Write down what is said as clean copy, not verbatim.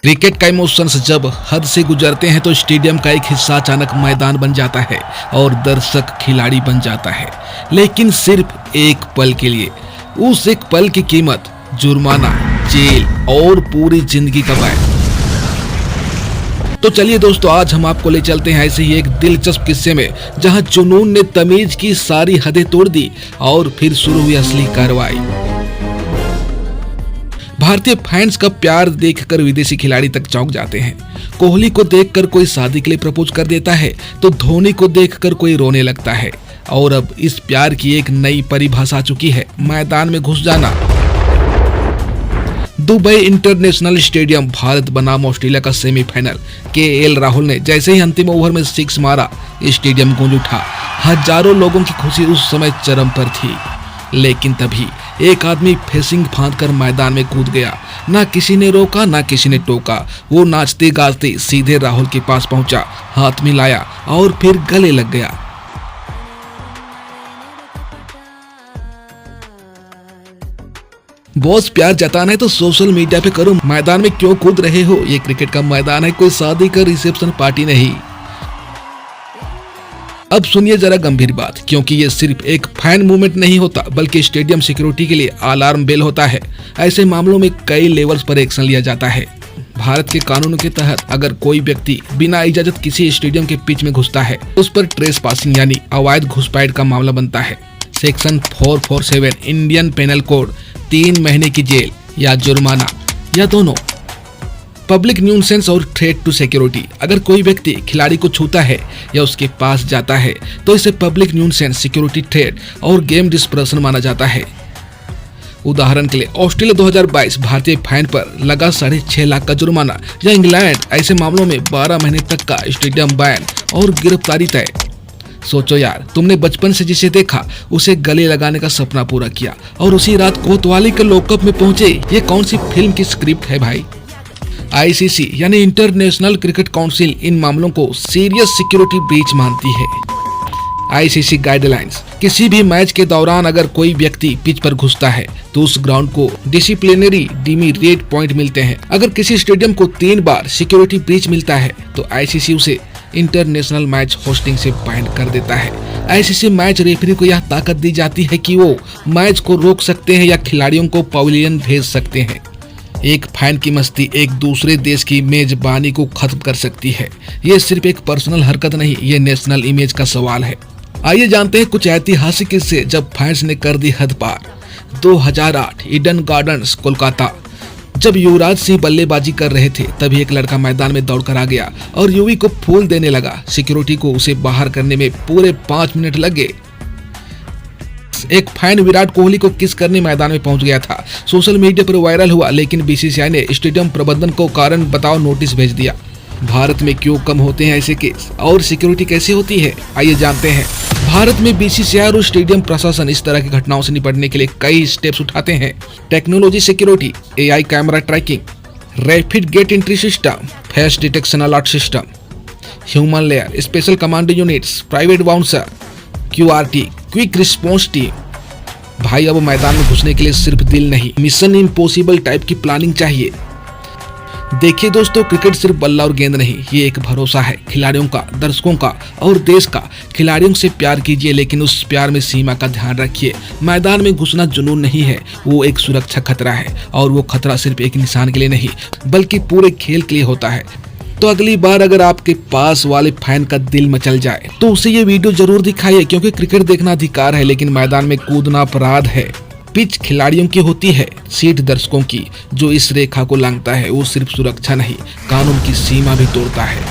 Cricket का emotions जब हद से गुजरते हैं तो स्टेडियम का एक हिस्सा अचानक मैदान बन जाता है और दर्शक खिलाड़ी बन जाता है, लेकिन सिर्फ एक पल के लिए। उस एक पल की कीमत जुर्माना, जेल और पूरी जिंदगी का बैन। तो चलिए दोस्तों, आज हम आपको ले चलते हैं ऐसे ही एक दिलचस्प किस्से में, जहां जुनून ने तमीज की सारी हदें तोड़ दी और फिर शुरू हुई असली कार्रवाई। भारतीय फैंस का प्यार देखकर विदेशी खिलाड़ी तक चौंक जाते हैं। कोहली को देखकर कोई शादी के लिए प्रपोज कर देता है तो धोनी को देखकर कोई रोने लगता है। और अब इस प्यार की एक नई परिभाषा आ चुकी है, मैदान में घुस जाना। दुबई इंटरनेशनल स्टेडियम, भारत बनाम ऑस्ट्रेलिया का सेमीफाइनल। केएल राहुल ने जैसे ही अंतिम ओवर में 6 मारा, स्टेडियम गूंज उठा। हजारों लोगों की खुशी उस समय चरम पर थी, लेकिन तभी एक आदमी फेसिंग फांदकर मैदान में कूद गया। ना किसी ने रोका, ना किसी ने टोका। वो नाचते गाते सीधे राहुल के पास पहुंचा, हाथ मिलाया और फिर गले लग गया। बॉस, प्यार जताना है तो सोशल मीडिया पे करो, मैदान में क्यों कूद रहे हो? ये क्रिकेट का मैदान है, कोई शादी का रिसेप्शन पार्टी नहीं। अब सुनिए जरा गंभीर बात, क्योंकि ये सिर्फ एक फैन मूवमेंट नहीं होता, बल्कि स्टेडियम सिक्योरिटी के लिए अलार्म बेल होता है। ऐसे मामलों में कई लेवल्स पर एक्शन लिया जाता है। भारत के कानूनों के तहत अगर कोई व्यक्ति बिना इजाजत किसी स्टेडियम के पिच में घुसता है, उस पर ट्रेस पासिंग यानी अवैध घुसपैठ का मामला बनता है। सेक्शन 447 इंडियन पेनल कोड 3 महीने की जेल या जुर्माना या दोनों। पब्लिक न्यूसेंस और थ्रेट टू सिक्योरिटी, अगर कोई व्यक्ति खिलाड़ी को छूता है या उसके पास जाता है तो इसे पब्लिक न्यूसेंस, सिक्योरिटी थ्रेट और गेम डिस्पर्सन माना जाता है। उदाहरण के लिए ऑस्ट्रेलिया 2022 भारतीय फैन पर लगा 6.5 लाख का जुर्माना, या इंग्लैंड ऐसे मामलों में 12 महीने तक का स्टेडियम बैन और गिरफ्तारी तय। सोचो यार, तुमने बचपन से जिसे देखा उसे गले लगाने का सपना पूरा किया और उसी रात कोतवाली के लॉकअप में पहुंचे। ये कौन सी फिल्म की स्क्रिप्ट है भाई? आईसीसी यानी इंटरनेशनल क्रिकेट काउंसिल इन मामलों को सीरियस सिक्योरिटी ब्रीच मानती है। आईसीसी गाइडलाइंस, किसी भी मैच के दौरान अगर कोई व्यक्ति पिच पर घुसता है तो उस ग्राउंड को डिसिप्लिनरी डीमेरिट पॉइंट मिलते हैं। अगर किसी स्टेडियम को 3 बार सिक्योरिटी ब्रीच मिलता है तो आईसीसी उसे इंटरनेशनल मैच होस्टिंग से बैन कर देता है। आईसीसी मैच रेफरी को यह ताकत दी जाती है कि वो मैच को रोक सकते हैं या खिलाड़ियों को पवेलियन भेज सकते हैं। एक फैन की मस्ती एक दूसरे देश की मेजबानी को खत्म कर सकती है। ये सिर्फ एक पर्सनल हरकत नहीं, ये नेशनल इमेज का सवाल है। आइए जानते हैं कुछ ऐतिहासिक किस्से जब फैंस ने कर दी हद पार। 2008 ईडन गार्डन्स, कोलकाता। जब युवराज सिंह बल्लेबाजी कर रहे थे तभी एक लड़का मैदान में दौड़कर आ गया और युवी को फूल देने लगा। सिक्योरिटी को उसे बाहर करने में पूरे 5 मिनट लग गए। एक फैन विराट कोहली को किस करने मैदान में पहुंच गया था। सोशल मीडिया पर वायरल हुआ, लेकिन बीसीसीआई ने स्टेडियम प्रबंधन को कारण बताओ नोटिस भेज दिया। भारत में क्यों कम होते हैं ऐसे केस और सिक्योरिटी कैसे होती है, आइए जानते हैं। भारत में बीसीसीआई और स्टेडियम प्रशासन इस तरह की घटनाओं से निपटने के लिए कई स्टेप्स उठाते हैं। Technology security, AI camera tracking, rapid gate entry system, face detection alert system, human layer, special command units, private bouncer, QRT, quick response team. भाई, अब मैदान में घुसने के लिए सिर्फ दिल नहीं, मिशन इम्पॉसिबल टाइप की प्लानिंग चाहिए। देखिए दोस्तों, क्रिकेट सिर्फ बल्ला और गेंद नहीं, ये एक भरोसा है खिलाड़ियों का, दर्शकों का और देश का। खिलाड़ियों से प्यार कीजिए, लेकिन उस प्यार में सीमा का ध्यान रखिए। मैदान में घुसना जुनून नहीं है, वो एक सुरक्षा खतरा है, और वो खतरा सिर्फ एक इंसान के लिए नहीं बल्कि पूरे खेल के लिए होता है। तो अगली बार अगर आपके पास वाले फैन का दिल मचल जाए तो उसे ये वीडियो जरूर दिखाइए, क्योंकि क्रिकेट देखना अधिकार है, लेकिन मैदान में कूदना अपराध है। पिच खिलाड़ियों की होती है, सीट दर्शकों की। जो इस रेखा को लांघता है वो सिर्फ सुरक्षा नहीं, कानून की सीमा भी तोड़ता है।